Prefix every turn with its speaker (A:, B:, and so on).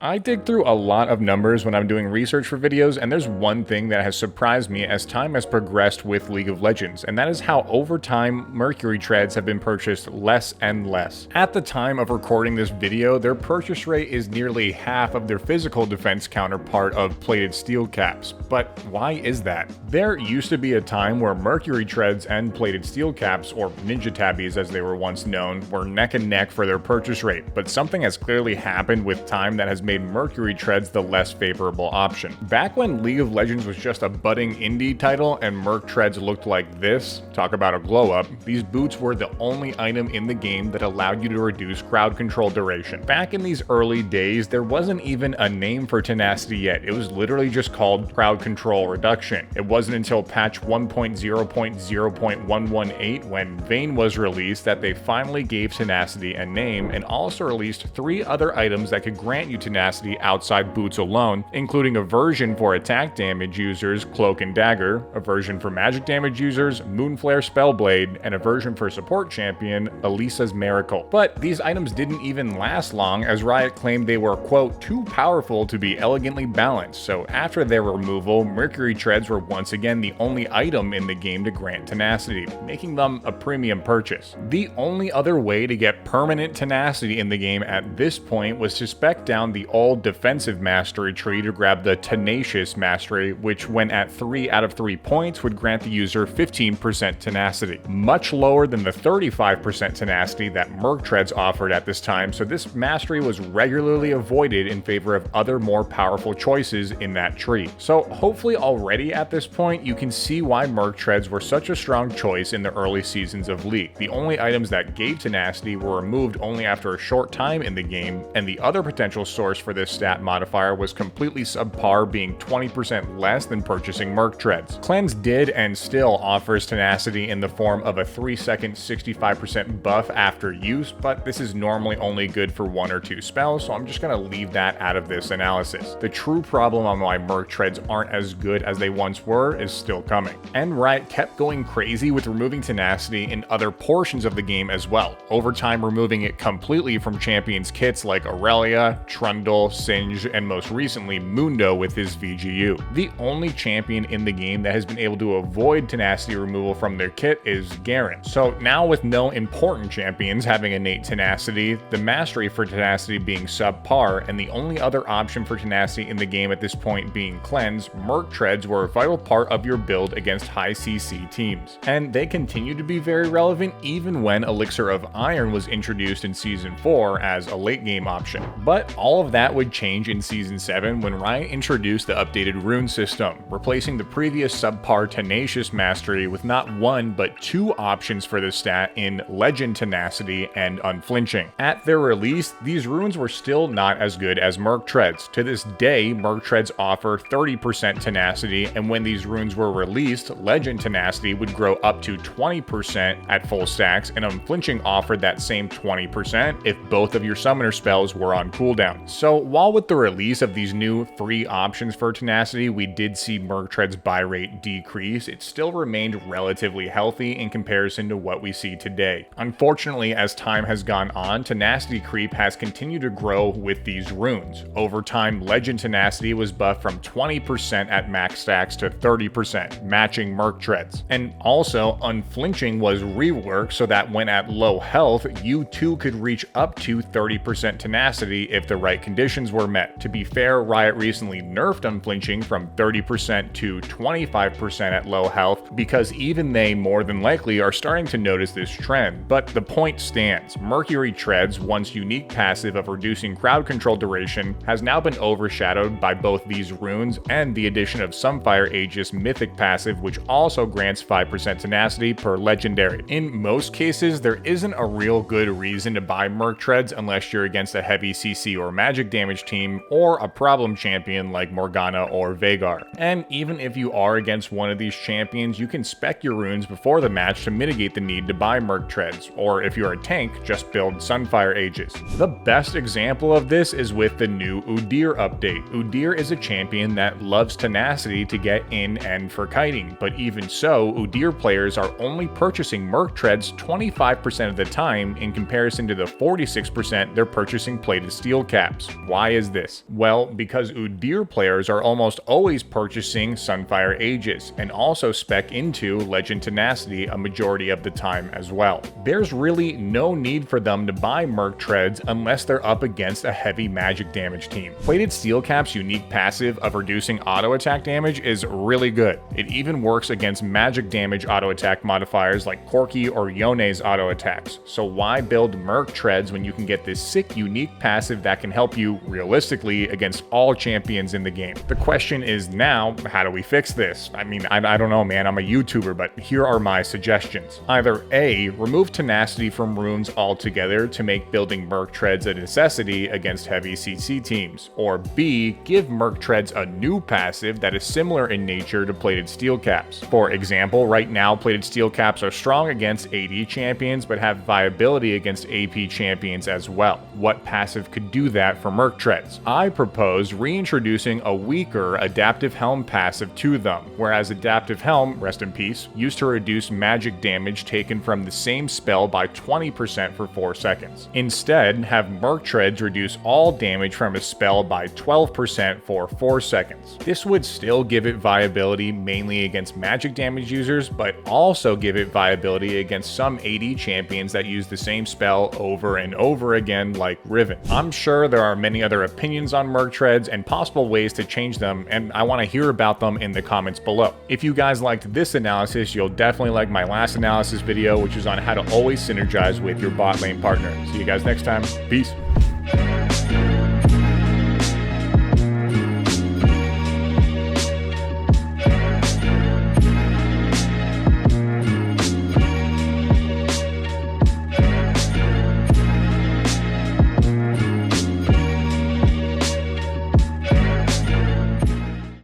A: I dig through a lot of numbers when I'm doing research for videos, and there's one thing that has surprised me as time has progressed with League of Legends, and that is how over time mercury treads have been purchased less and less. At the time of recording this video, their purchase rate is nearly half of their physical defense counterpart of plated steel caps. But why is that? There used to be a time where mercury treads and plated steel caps, or ninja tabbies as they were once known, were neck and neck for their purchase rate, but something has clearly happened with time that has made mercury treads the less favorable option. Back when League of Legends was just a budding indie title and merc treads looked like this, talk about a glow up, these boots were the only item in the game that allowed you to reduce crowd control duration. Back in these early days, there wasn't even a name for tenacity yet. It was literally just called crowd control reduction. It wasn't until patch 1.0.0.118 when Vayne was released that they finally gave tenacity a name and also released 3 other items that could grant you tenacity outside boots alone, including a version for attack damage users, Cloak and Dagger, a version for magic damage users, Moonflare Spellblade, and a version for support champion, Elisa's Miracle. But these items didn't even last long, as Riot claimed they were, quote, too powerful to be elegantly balanced, so after their removal, mercury treads were once again the only item in the game to grant tenacity, making them a premium purchase. The only other way to get permanent tenacity in the game at this point was to spec down the old defensive mastery tree to grab the tenacious mastery, which when at 3 out of 3 points would grant the user 15% tenacity, much lower than the 35% tenacity that merc treads offered at this time, so this mastery was regularly avoided in favor of other more powerful choices in that tree. So hopefully already at this point you can see why merc treads were such a strong choice in the early seasons of League. The only items that gave tenacity were removed only after a short time in the game, and the other potential source for this stat modifier was completely subpar, being 20% less than purchasing merc treads. Cleanse did and still offers tenacity in the form of a 3-second 65% buff after use, but this is normally only good for 1 or 2 spells, so I'm just going to leave that out of this analysis. The true problem on why merc treads aren't as good as they once were is still coming. And Riot kept going crazy with removing tenacity in other portions of the game as well, over time removing it completely from champions kits like Aurelia, Trundle, Singe, and most recently Mundo with his VGU. The only champion in the game that has been able to avoid tenacity removal from their kit is Garen. So now with no important champions having innate tenacity, the mastery for tenacity being subpar, and the only other option for tenacity in the game at this point being cleanse, merc treads were a vital part of your build against high CC teams. And they continue to be very relevant even when Elixir of Iron was introduced in Season 4 as a late game option. But all of that would change in Season 7 when Riot introduced the updated rune system, replacing the previous subpar tenacious mastery with not 1 but 2 options for the stat in Legend Tenacity and Unflinching. At their release, these runes were still not as good as merc treads. To this day, merc treads offer 30% tenacity, and when these runes were released, Legend Tenacity would grow up to 20% at full stacks, and Unflinching offered that same 20% if both of your summoner spells were on cooldown. So while with the release of these new free options for tenacity, we did see merc treads buy rate decrease, it still remained relatively healthy in comparison to what we see today. Unfortunately, as time has gone on, tenacity creep has continued to grow with these runes. Over time, Legend Tenacity was buffed from 20% at max stacks to 30%, matching merc treads. And also, Unflinching was reworked so that when at low health, you too could reach up to 30% tenacity if the right conditions were met. To be fair, Riot recently nerfed Unflinching from 30% to 25% at low health because even they more than likely are starting to notice this trend. But the point stands. Mercury Tread's once unique passive of reducing crowd control duration has now been overshadowed by both these runes and the addition of Sunfire Aegis mythic passive, which also grants 5% tenacity per legendary. In most cases, there isn't a real good reason to buy Merc Treads unless you're against a heavy CC or magic damage team or a problem champion like Morgana or Veigar. And even if you are against one of these champions, you can spec your runes before the match to mitigate the need to buy Merc Treads, or if you're a tank, just build Sunfire Aegis. The best example of this is with the new Udyr update. Udyr is a champion that loves tenacity to get in and for kiting, but even so, Udyr players are only purchasing Merc Treads 25% of the time in comparison to the 46% they're purchasing plated steel caps. Why is this? Well, because Udyr players are almost always purchasing Sunfire Aegis, and also spec into Legend Tenacity a majority of the time as well. There's really no need for them to buy Merc Treads unless they're up against a heavy magic damage team. Plated Steel Cap's unique passive of reducing auto attack damage is really good. It even works against magic damage auto attack modifiers like Corki or Yone's auto attacks. So why build Merc Treads when you can get this sick unique passive that can help you realistically against all champions in the game? The question is now, how do we fix this? I mean, I don't know, man, I'm a YouTuber, but here are my suggestions. Either A, remove Tenacity from runes altogether to make building Merc Treads a necessity against heavy CC teams, or B, give Merc Treads a new passive that is similar in nature to Plated Steel Caps. For example, right now Plated Steel Caps are strong against AD champions but have viability against AP champions as well. What passive could do that for Merc Treads? I propose reintroducing a weaker Adaptive Helm passive to them, whereas Adaptive Helm, rest in peace, used to reduce magic damage taken from the same spell by 20% for 4 seconds. Instead, have Merc Treads reduce all damage from a spell by 12% for 4 seconds. This would still give it viability mainly against magic damage users, but also give it viability against some AD champions that use the same spell over and over again, like Riven. I'm sure there are many other opinions on Merc Treads and possible ways to change them, and I want to hear about them in the comments below. If you guys liked this analysis, you'll definitely like my last analysis video, which is on how to always synergize with your bot lane partner. See you guys next time. Peace.